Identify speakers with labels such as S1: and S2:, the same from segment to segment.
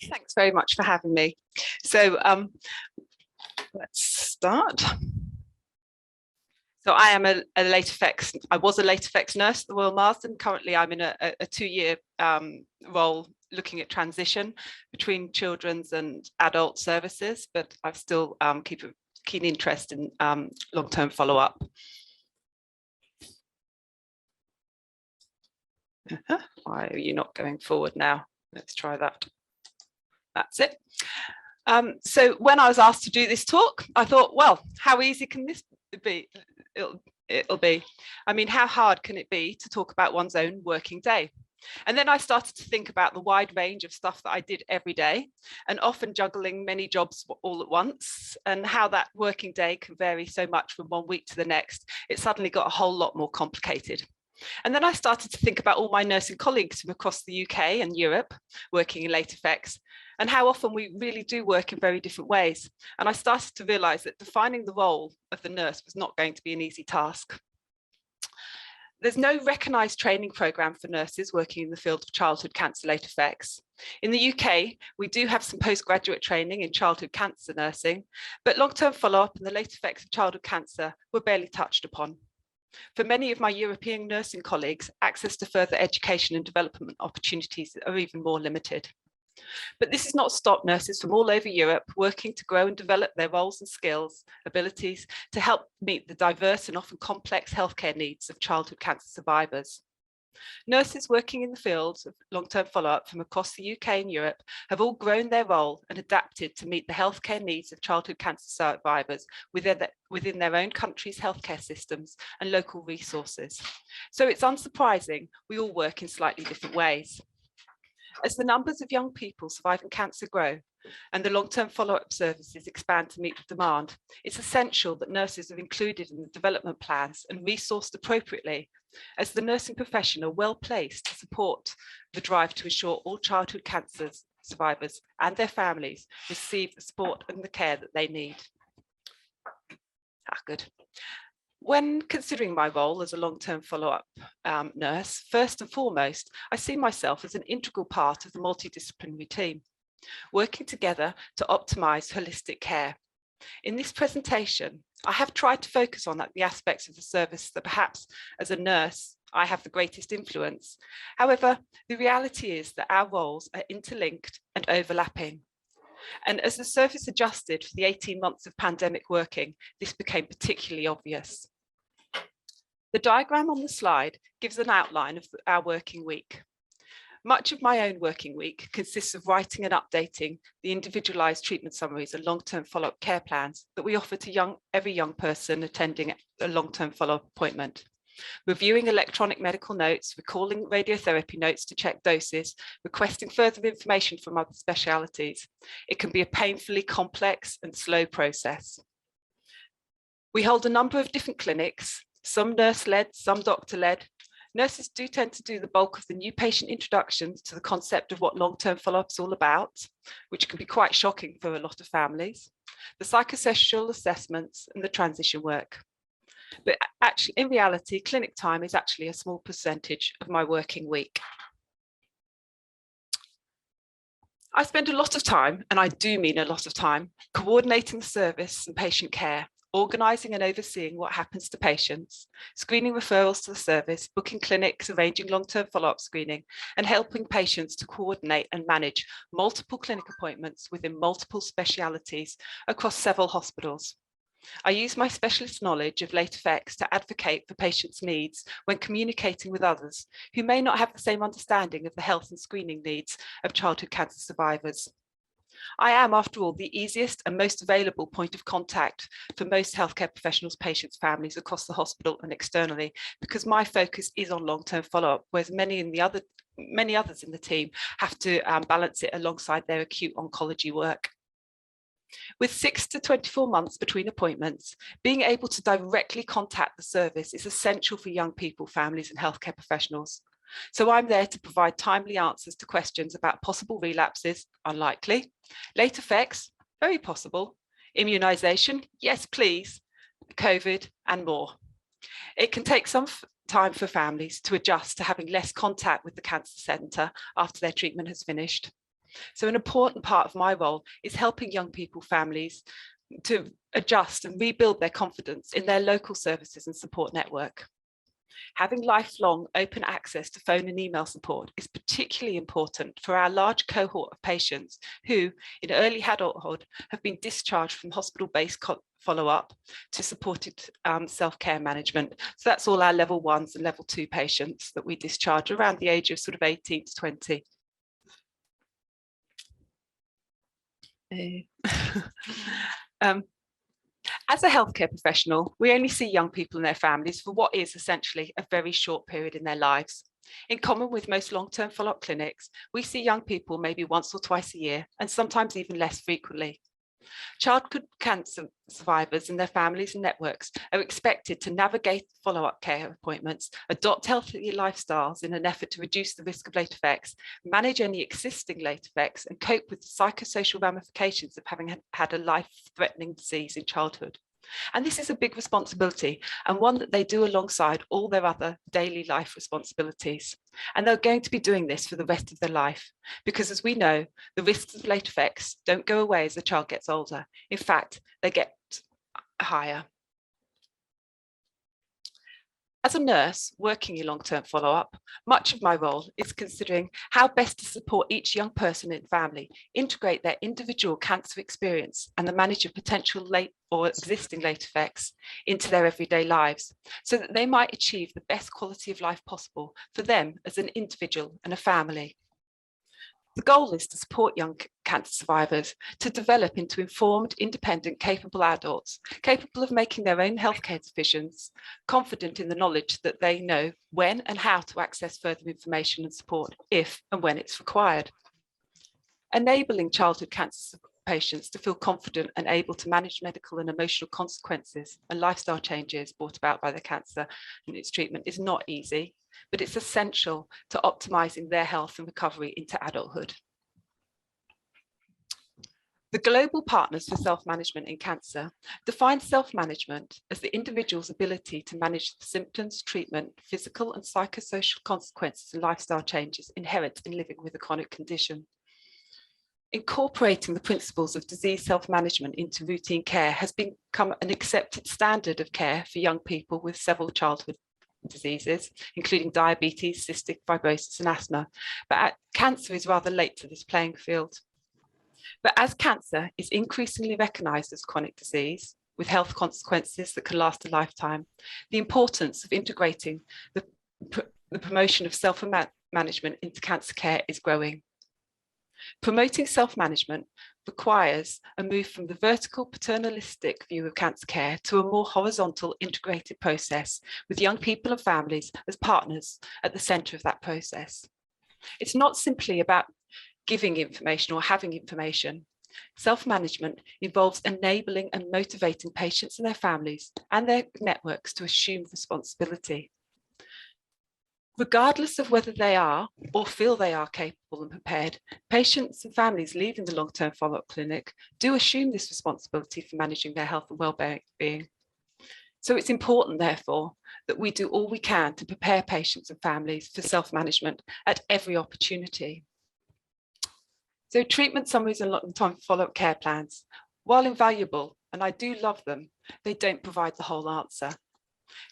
S1: Thanks very much for having me. So let's start. So I am I was a late effects nurse at the Royal Marsden. Currently I'm in a 2-year role looking at transition between children's and adult services, but I still keep a keen interest in long-term follow-up. Why are you not going forward now? Let's try that. That's it. So when I was asked to do this talk, I thought, well, how easy can this be? It'll be. I mean, how hard can it be to talk about one's own working day? And then I started to think about the wide range of stuff that I did every day, and often juggling many jobs all at once, and how that working day can vary so much from one week to the next. It suddenly got a whole lot more complicated. And then I started to think about all my nursing colleagues from across the UK and Europe working in late effects, and how often we really do work in very different ways. And I started to realise that defining the role of the nurse was not going to be an easy task. There's no recognised training programme for nurses working in the field of childhood cancer late effects. In the UK, we do have some postgraduate training in childhood cancer nursing, but long-term follow-up and the late effects of childhood cancer were barely touched upon. For many of my European nursing colleagues, access to further education and development opportunities are even more limited. But this has not stopped nurses from all over Europe working to grow and develop their roles and skills, abilities to help meet the diverse and often complex healthcare needs of childhood cancer survivors. Nurses working in the fields of long-term follow-up from across the UK and Europe have all grown their role and adapted to meet the healthcare needs of childhood cancer survivors within their own country's healthcare systems and local resources. So it's unsurprising we all work in slightly different ways. As the numbers of young people surviving cancer grow and the long-term follow-up services expand to meet the demand, it's essential that nurses are included in the development plans and resourced appropriately, as the nursing profession are well placed to support the drive to ensure all childhood cancer survivors and their families receive the support and the care that they need. Good. When considering my role as a long-term follow-up nurse, first and foremost, I see myself as an integral part of the multidisciplinary team, working together to optimise holistic care. In this presentation, I have tried to focus on the aspects of the service that perhaps as a nurse, I have the greatest influence. However, the reality is that our roles are interlinked and overlapping. And as the service adjusted for the 18 months of pandemic working, this became particularly obvious. The diagram on the slide gives an outline of our working week. Much of my own working week consists of writing and updating the individualised treatment summaries and long-term follow-up care plans that we offer to every young person attending a long-term follow-up appointment. Reviewing electronic medical notes, recalling radiotherapy notes to check doses, requesting further information from other specialities. It can be a painfully complex and slow process. We hold a number of different clinics, some nurse-led, some doctor-led. Nurses do tend to do the bulk of the new patient introductions to the concept of what long-term follow-up is all about, which can be quite shocking for a lot of families, the psychosocial assessments and the transition work. But actually, in reality, clinic time is actually a small percentage of my working week. I spend a lot of time, and I do mean a lot of time, coordinating the service and patient care, organising and overseeing what happens to patients, screening referrals to the service, booking clinics, arranging long-term follow-up screening, and helping patients to coordinate and manage multiple clinic appointments within multiple specialities across several hospitals. I use my specialist knowledge of late effects to advocate for patients' needs when communicating with others who may not have the same understanding of the health and screening needs of childhood cancer survivors. I am, after all, the easiest and most available point of contact for most healthcare professionals, patients, families across the hospital and externally, because my focus is on long-term follow-up, whereas many others in the team have to balance it alongside their acute oncology work. With 6 to 24 months between appointments, being able to directly contact the service is essential for young people, families and healthcare professionals. So I'm there to provide timely answers to questions about possible relapses, unlikely, late effects, very possible, immunisation, yes please, COVID and more. It can take some time for families to adjust to having less contact with the cancer centre after their treatment has finished. So an important part of my role is helping young people, families to adjust and rebuild their confidence in their local services and support network. Having lifelong open access to phone and email support is particularly important for our large cohort of patients who, in early adulthood, have been discharged from hospital-based follow-up to supported self-care management. So that's all our level 1s and level 2 patients that we discharge around the age of sort of 18 to 20. As a healthcare professional, we only see young people and their families for what is essentially a very short period in their lives. In common with most long-term follow-up clinics, we see young people maybe once or twice a year, and sometimes even less frequently. Childhood cancer survivors and their families and networks are expected to navigate follow-up care appointments, adopt healthy lifestyles in an effort to reduce the risk of late effects, manage any existing late effects, and cope with the psychosocial ramifications of having had a life-threatening disease in childhood. And this is a big responsibility, and one that they do alongside all their other daily life responsibilities. And they're going to be doing this for the rest of their life, because as we know, the risks of late effects don't go away as the child gets older. In fact, they get higher. As a nurse working in long-term follow-up, much of my role is considering how best to support each young person and family, integrate their individual cancer experience and the manage of potential late or existing late effects into their everyday lives, so that they might achieve the best quality of life possible for them as an individual and a family. The goal is to support young cancer survivors to develop into informed, independent, capable adults, capable of making their own healthcare decisions, confident in the knowledge that they know when and how to access further information and support if and when it's required. Enabling childhood cancer patients to feel confident and able to manage medical and emotional consequences and lifestyle changes brought about by the cancer and its treatment is not easy, but it's essential to optimizing their health and recovery into adulthood. The Global Partners for Self-Management in Cancer define self-management as the individual's ability to manage the symptoms, treatment, physical and psychosocial consequences and lifestyle changes inherent in living with a chronic condition. Incorporating the principles of disease self-management into routine care has become an accepted standard of care for young people with several childhood diseases, including diabetes, cystic fibrosis and asthma. But cancer is rather late to this playing field. But as cancer is increasingly recognised as chronic disease with health consequences that can last a lifetime, the importance of integrating the promotion of self-management into cancer care is growing. Promoting self-management requires a move from the vertical paternalistic view of cancer care to a more horizontal integrated process with young people and families as partners at the centre of that process. It's not simply about giving information or having information. Self-management involves enabling and motivating patients and their families and their networks to assume responsibility. Regardless of whether they are or feel they are capable and prepared, patients and families leaving the long-term follow-up clinic do assume this responsibility for managing their health and well-being. So it's important, therefore, that we do all we can to prepare patients and families for self-management at every opportunity. So treatment summaries and long-term follow-up care plans, while invaluable, and I do love them, they don't provide the whole answer.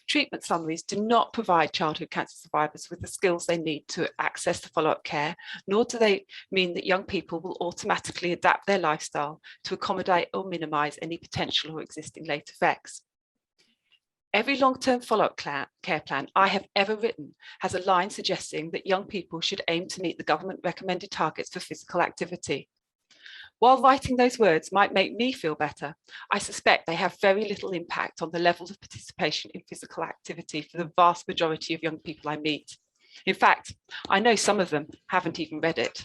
S1: Treatment summaries do not provide childhood cancer survivors with the skills they need to access the follow-up care, nor do they mean that young people will automatically adapt their lifestyle to accommodate or minimise any potential or existing late effects. Every long-term follow-up care plan I have ever written has a line suggesting that young people should aim to meet the government recommended targets for physical activity. While writing those words might make me feel better, I suspect they have very little impact on the level of participation in physical activity for the vast majority of young people I meet. In fact, I know some of them haven't even read it.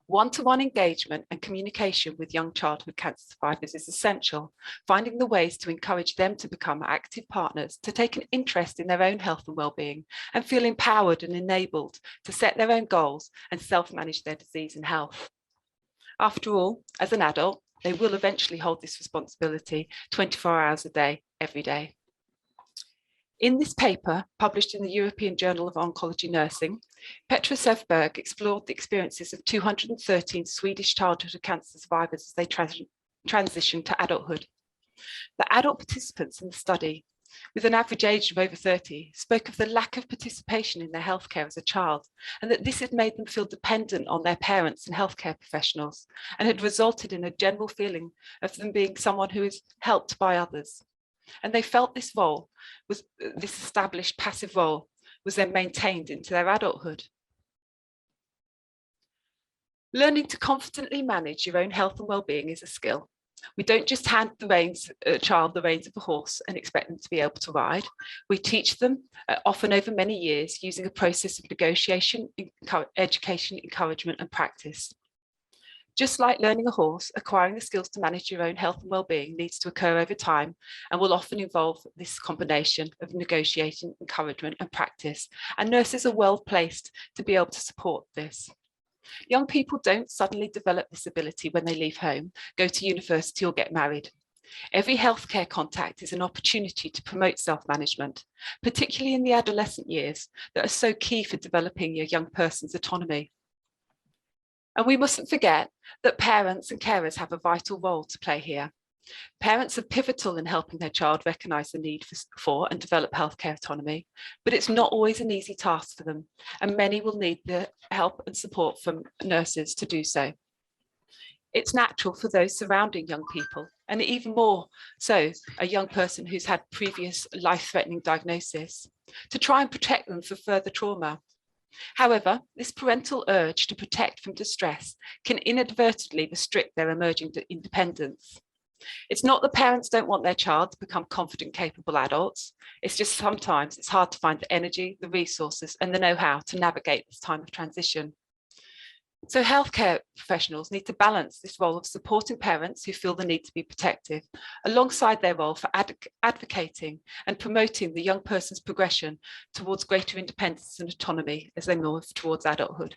S1: One-to-one engagement and communication with young childhood cancer survivors is essential, finding the ways to encourage them to become active partners, to take an interest in their own health and well-being, and feel empowered and enabled to set their own goals and self-manage their disease and health. After all, as an adult, they will eventually hold this responsibility 24 hours a day, every day. In this paper, published in the European Journal of Oncology Nursing, Petra Sevberg explored the experiences of 213 Swedish childhood cancer survivors as they transitioned to adulthood. The adult participants in the study, with an average age of over 30, spoke of the lack of participation in their healthcare as a child, and that this had made them feel dependent on their parents and healthcare professionals, and had resulted in a general feeling of them being someone who is helped by others. And they felt this role, this established passive role, was then maintained into their adulthood. Learning to confidently manage your own health and well-being is a skill. We don't just hand a child the reins of a horse and expect them to be able to ride. We teach them, often over many years, using a process of negotiation, education, encouragement, and practice. Just like learning a horse, acquiring the skills to manage your own health and well-being needs to occur over time and will often involve this combination of negotiation, encouragement, and practice. And nurses are well placed to be able to support this. Young people don't suddenly develop this ability when they leave home, go to university, or get married. Every healthcare contact is an opportunity to promote self-management, particularly in the adolescent years that are so key for developing your young person's autonomy. And we mustn't forget that parents and carers have a vital role to play here. Parents are pivotal in helping their child recognise the need for and develop healthcare autonomy, but it's not always an easy task for them, and many will need the help and support from nurses to do so. It's natural for those surrounding young people, and even more so a young person who's had previous life-threatening diagnosis, to try and protect them from further trauma. However, this parental urge to protect from distress can inadvertently restrict their emerging independence. It's not that parents don't want their child to become confident, capable adults. It's just sometimes it's hard to find the energy, the resources, and the know-how to navigate this time of transition. So healthcare professionals need to balance this role of supporting parents who feel the need to be protective, alongside their role for advocating and promoting the young person's progression towards greater independence and autonomy as they move towards adulthood.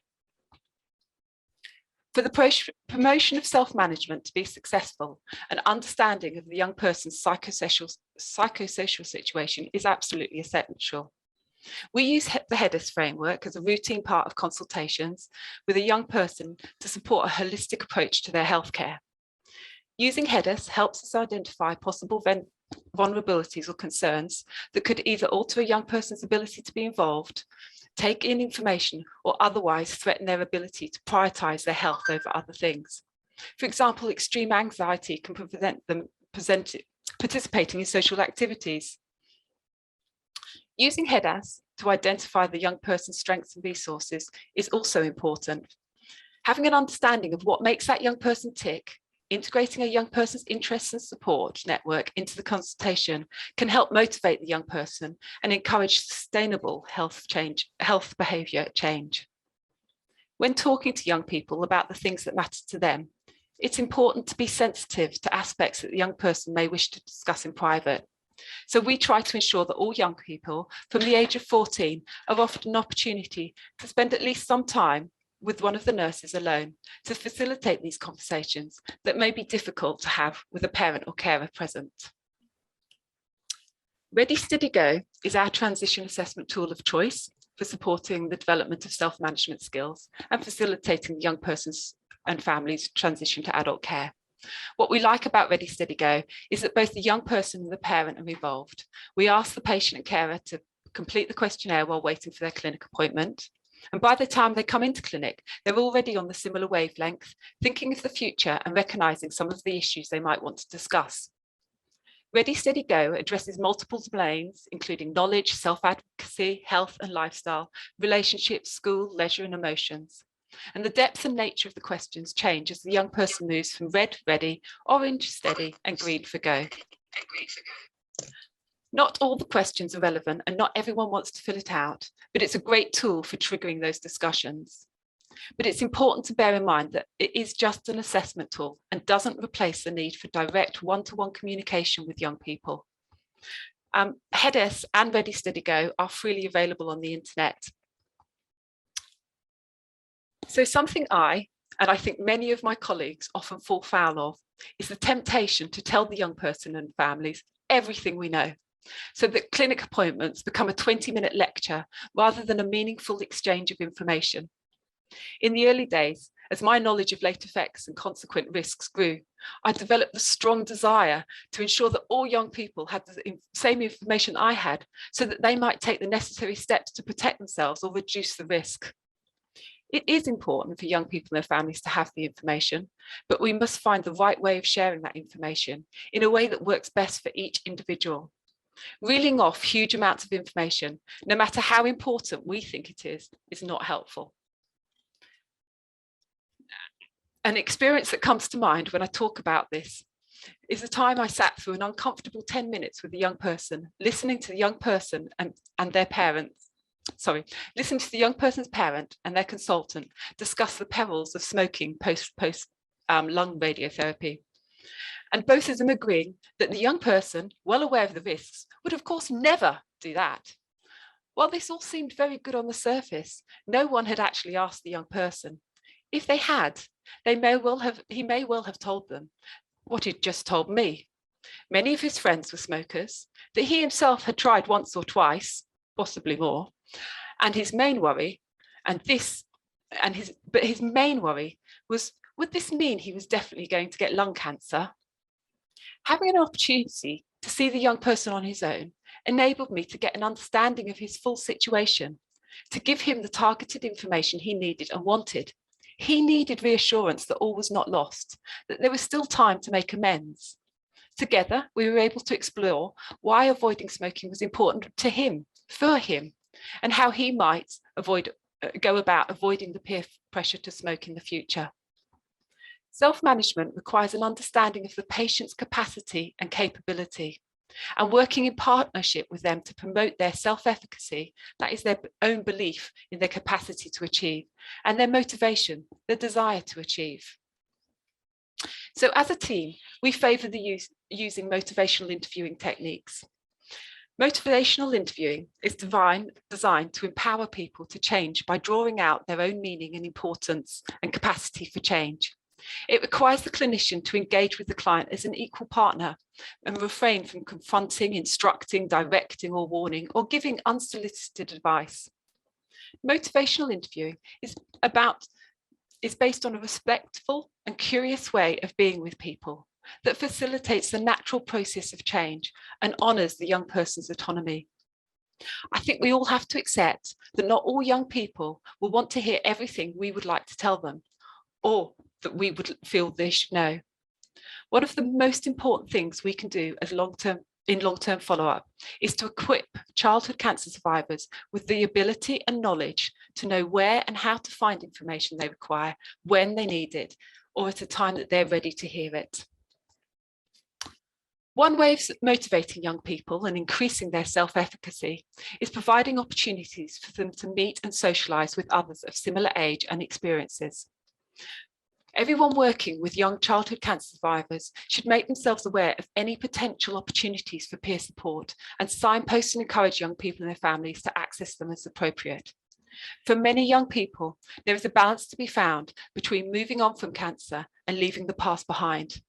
S1: For the promotion of self-management to be successful, an understanding of the young person's psychosocial situation is absolutely essential. We use the HEDIS framework as a routine part of consultations with a young person to support a holistic approach to their healthcare. Using HEDIS helps us identify possible vulnerabilities or concerns that could either alter a young person's ability to be involved, take in information, or otherwise threaten their ability to prioritise their health over other things. For example, extreme anxiety can prevent them participating in social activities. Using HEDIS to identify the young person's strengths and resources is also important. Having an understanding of what makes that young person tick, integrating a young person's interests and support network into the consultation can help motivate the young person and encourage sustainable health behaviour change. When talking to young people about the things that matter to them, it's important to be sensitive to aspects that the young person may wish to discuss in private. So we try to ensure that all young people from the age of 14 are offered an opportunity to spend at least some time with one of the nurses alone to facilitate these conversations that may be difficult to have with a parent or carer present. Ready, Steady, Go is our transition assessment tool of choice for supporting the development of self-management skills and facilitating the young person's and families' transition to adult care. What we like about Ready, Steady, Go is that both the young person and the parent are involved. We ask the patient and carer to complete the questionnaire while waiting for their clinic appointment. And by the time they come into clinic, they're already on the similar wavelength, thinking of the future and recognising some of the issues they might want to discuss. Ready, Steady, Go addresses multiple domains, including knowledge, self-advocacy, health and lifestyle, relationships, school, leisure and emotions. And the depth and nature of the questions change as the young person moves from red, ready, orange, steady, and green for go. Not all the questions are relevant and not everyone wants to fill it out, but it's a great tool for triggering those discussions. But it's important to bear in mind that it is just an assessment tool and doesn't replace the need for direct one-to-one communication with young people. HEDIS and Ready, Steady, Go are freely available on the internet. So something and I think many of my colleagues often fall foul of, is the temptation to tell the young person and families everything we know so that clinic appointments become a 20-minute lecture rather than a meaningful exchange of information. In the early days, as my knowledge of late effects and consequent risks grew, I developed the strong desire to ensure that all young people had the same information I had, so that they might take the necessary steps to protect themselves or reduce the risk. It is important for young people and their families to have the information, but we must find the right way of sharing that information in a way that works best for each individual. Reeling off huge amounts of information, no matter how important we think it is not helpful. An experience that comes to mind when I talk about this is the time I sat through an uncomfortable 10 minutes with a young person, listening to the young person and their parents. Listening to the young person's parent and their consultant discuss the perils of smoking post lung radiotherapy. And both of them agreeing that the young person, well aware of the risks, would of course never do that. While this all seemed very good on the surface, no one had actually asked the young person. If they had, he may well have told them what he'd just told me. Many of his friends were smokers, that he himself had tried once or twice, possibly more, and his main worry, his main worry was, would this mean he was definitely going to get lung cancer? Having an opportunity to see the young person on his own enabled me to get an understanding of his full situation, to give him the targeted information he needed and wanted. He needed reassurance that all was not lost, that there was still time to make amends. Together, we were able to explore why avoiding smoking was important to him, for him, and how he might go about avoiding the peer pressure to smoke in the future. Self-management requires an understanding of the patient's capacity and capability, and working in partnership with them to promote their self-efficacy, that is their own belief in their capacity to achieve, and their motivation, the desire to achieve. So as a team, we favour the using motivational interviewing techniques. Motivational interviewing is designed to empower people to change by drawing out their own meaning and importance and capacity for change. It requires the clinician to engage with the client as an equal partner and refrain from confronting, instructing, directing or warning or giving unsolicited advice. Motivational interviewing is based on a respectful and curious way of being with people that facilitates the natural process of change and honours the young person's autonomy. I think we all have to accept that not all young people will want to hear everything we would like to tell them, or that we would feel they should know. One of the most important things we can do as long-term follow-up is to equip childhood cancer survivors with the ability and knowledge to know where and how to find information they require when they need it, or at a time that they're ready to hear it. One way of motivating young people and increasing their self-efficacy is providing opportunities for them to meet and socialise with others of similar age and experiences. Everyone working with young childhood cancer survivors should make themselves aware of any potential opportunities for peer support and signpost and encourage young people and their families to access them as appropriate. For many young people, there is a balance to be found between moving on from cancer and leaving the past behind,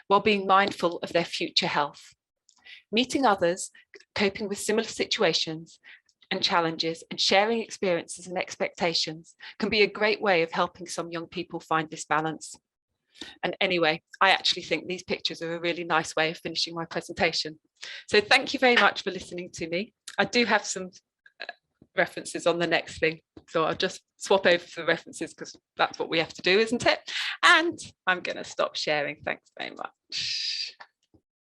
S1: while being mindful of their future health. Meeting others, coping with similar situations and challenges, and sharing experiences and expectations can be a great way of helping some young people find this balance. And anyway, I actually think these pictures are a really nice way of finishing my presentation. So thank you very much for listening to me. I do have some references on the next thing, so I'll just swap over to the references because that's what we have to do, isn't it? And I'm going to stop sharing. Thanks very much.